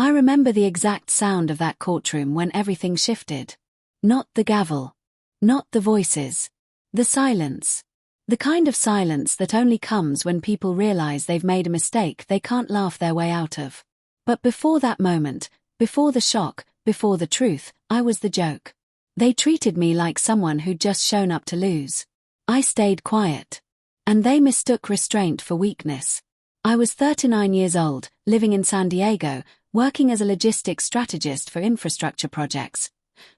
I remember the exact sound of that courtroom when everything shifted. Not the gavel. Not the voices. The silence. The kind of silence that only comes when people realize they've made a mistake they can't laugh their way out of. But before that moment, before the shock, before the truth, I was the joke. They treated me like someone who'd just shown up to lose. I stayed quiet. And they mistook restraint for weakness. I was 39 years old, living in San Diego, working as a logistics strategist for infrastructure projects.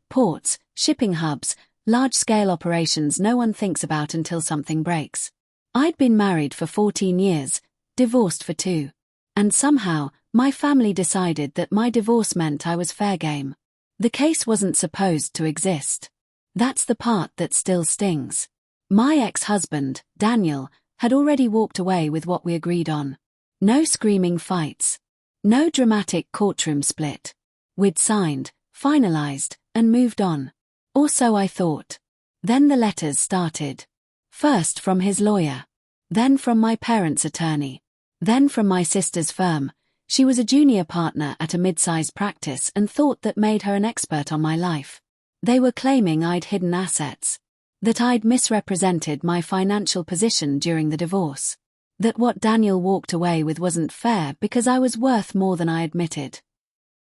Ports, shipping hubs, large-scale operations no one thinks about until something breaks. I'd been married for 14 years, divorced for 2. And somehow, my family decided that my divorce meant I was fair game. The case wasn't supposed to exist. That's the part that still stings. My ex-husband, Daniel, had already walked away with what we agreed on. No screaming fights. No dramatic courtroom split. We'd signed, finalized, and moved on. Or so I thought. Then the letters started. First from his lawyer. Then from my parents' attorney. Then from my sister's firm. She was a junior partner at a mid-sized practice and thought that made her an expert on my life. They were claiming I'd hidden assets. That I'd misrepresented my financial position during the divorce. That what Daniel walked away with wasn't fair because I was worth more than I admitted.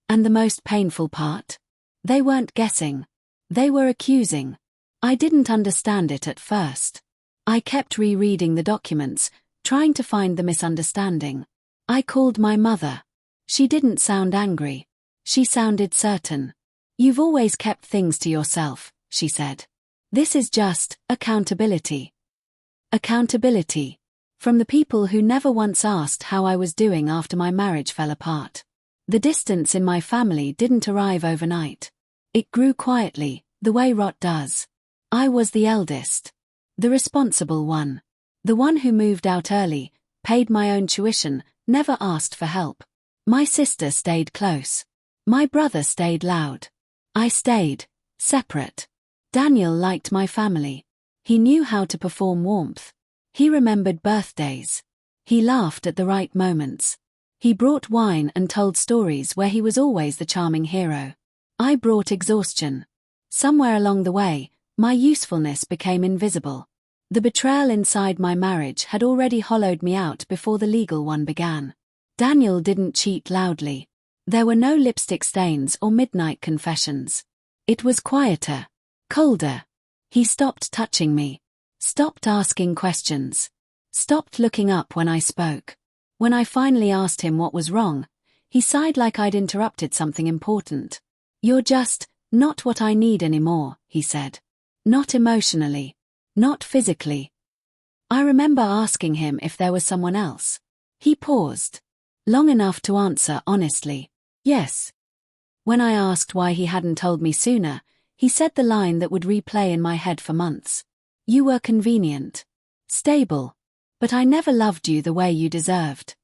And the most painful part? They weren't guessing. They were accusing. I didn't understand it at first. I kept rereading the documents, trying to find the misunderstanding. I called my mother. She didn't sound angry. She sounded certain. "You've always kept things to yourself," she said. "This is just accountability." Accountability. From the people who never once asked how I was doing after my marriage fell apart. The distance in my family didn't arrive overnight. It grew quietly, the way rot does. I was the eldest. The responsible one. The one who moved out early, paid my own tuition, never asked for help. My sister stayed close. My brother stayed loud. I stayed separate. Daniel liked my family. He knew how to perform warmth. He remembered birthdays. He laughed at the right moments. He brought wine and told stories where he was always the charming hero. I brought exhaustion. Somewhere along the way, my usefulness became invisible. The betrayal inside my marriage had already hollowed me out before the legal one began. Daniel didn't cheat loudly. There were no lipstick stains or midnight confessions. It was quieter, colder. He stopped touching me. Stopped asking questions. Stopped looking up when I spoke. When I finally asked him what was wrong, he sighed like I'd interrupted something important. "You're just not what I need anymore," he said. "Not emotionally. Not physically." I remember asking him if there was someone else. He paused. Long enough to answer honestly, "Yes." When I asked why he hadn't told me sooner, he said the line that would replay in my head for months. "You were convenient. Stable. But I never loved you the way you deserved."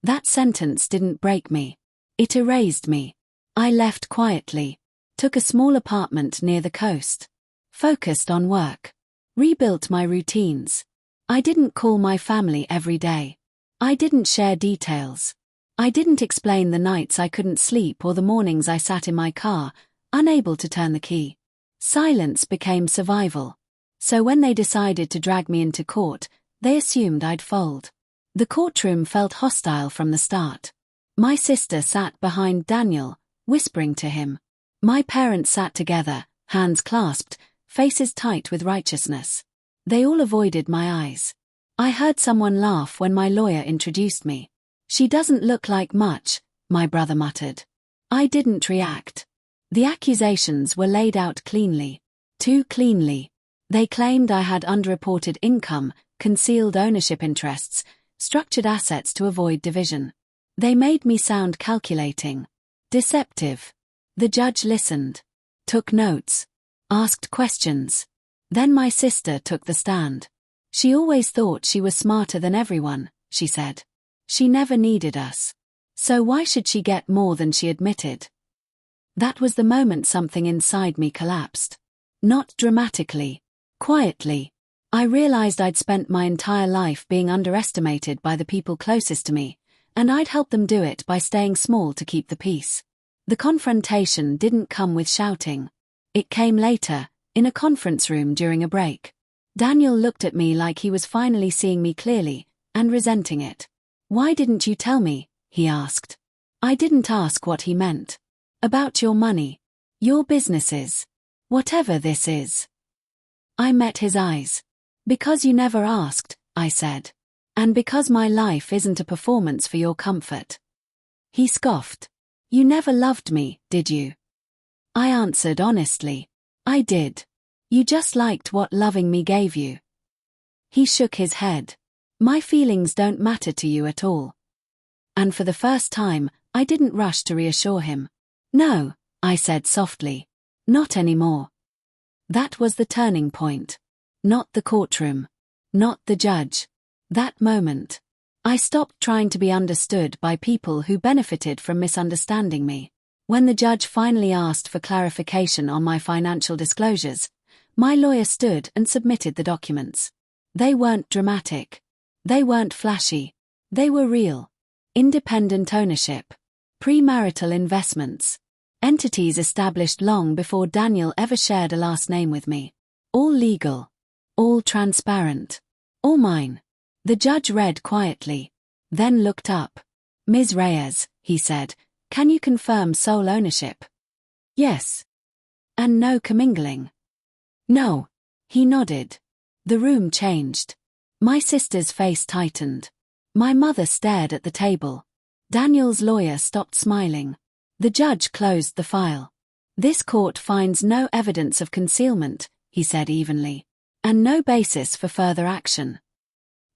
That sentence didn't break me. It erased me. I left quietly. Took a small apartment near the coast. Focused on work. Rebuilt my routines. I didn't call my family every day. I didn't share details. I didn't explain the nights I couldn't sleep or the mornings I sat in my car, unable to turn the key. Silence became survival. So when they decided to drag me into court, they assumed I'd fold. The courtroom felt hostile from the start. My sister sat behind Daniel, whispering to him. My parents sat together, hands clasped, faces tight with righteousness. They all avoided my eyes. I heard someone laugh when my lawyer introduced me. "She doesn't look like much," my brother muttered. I didn't react. The accusations were laid out cleanly. Too cleanly. They claimed I had underreported income, concealed ownership interests, structured assets to avoid division. They made me sound calculating. Deceptive. The judge listened. Took notes. Asked questions. Then my sister took the stand. "She always thought she was smarter than everyone," she said. "She never needed us. So why should she get more than she admitted?" That was the moment something inside me collapsed. Not dramatically. Quietly. I realized I'd spent my entire life being underestimated by the people closest to me, And I'd help them do it by staying small to keep the peace. The confrontation didn't come with shouting. It came later, in a conference room during a break. Daniel looked at me like he was finally seeing me clearly, and resenting it. "Why didn't you tell me?" he asked. I didn't ask what he meant. "About your money. Your businesses. Whatever this is." I met his eyes. "Because you never asked," I said. "And because my life isn't a performance for your comfort." He scoffed. "You never loved me, did you?" I answered honestly. "I did. You just liked what loving me gave you." He shook his head. "My feelings don't matter to you at all." And for the first time, I didn't rush to reassure him. "No," I said softly. "Not anymore." That was the turning point. Not the courtroom. Not the judge. That moment. I stopped trying to be understood by people who benefited from misunderstanding me. When the judge finally asked for clarification on my financial disclosures, my lawyer stood and submitted the documents. They weren't dramatic. They weren't flashy. They were real. Independent ownership. Premarital investments. Entities established long before Daniel ever shared a last name with me. All legal. All transparent. All mine. The judge read quietly, then looked up. "Ms. Reyes," he said, "can you confirm sole ownership?" "Yes." "And no commingling?" "No." He nodded. The room changed. My sister's face tightened. My mother stared at the table. Daniel's lawyer stopped smiling. The judge closed the file. "This court finds no evidence of concealment," he said evenly, "and no basis for further action."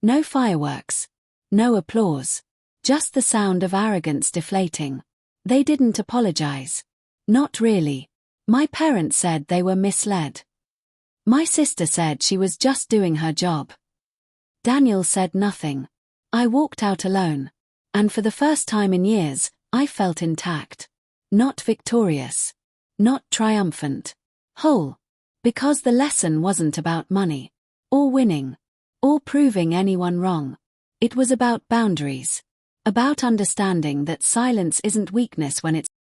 No fireworks. No applause. Just the sound of arrogance deflating. They didn't apologize. Not really. My parents said they were misled. My sister said she was just doing her job. Daniel said nothing. I walked out alone. And for the first time in years, I felt intact. Not victorious. Not triumphant. Whole. Because the lesson wasn't about money. Or winning. Or proving anyone wrong. It was about boundaries. About understanding that silence isn't weakness when it's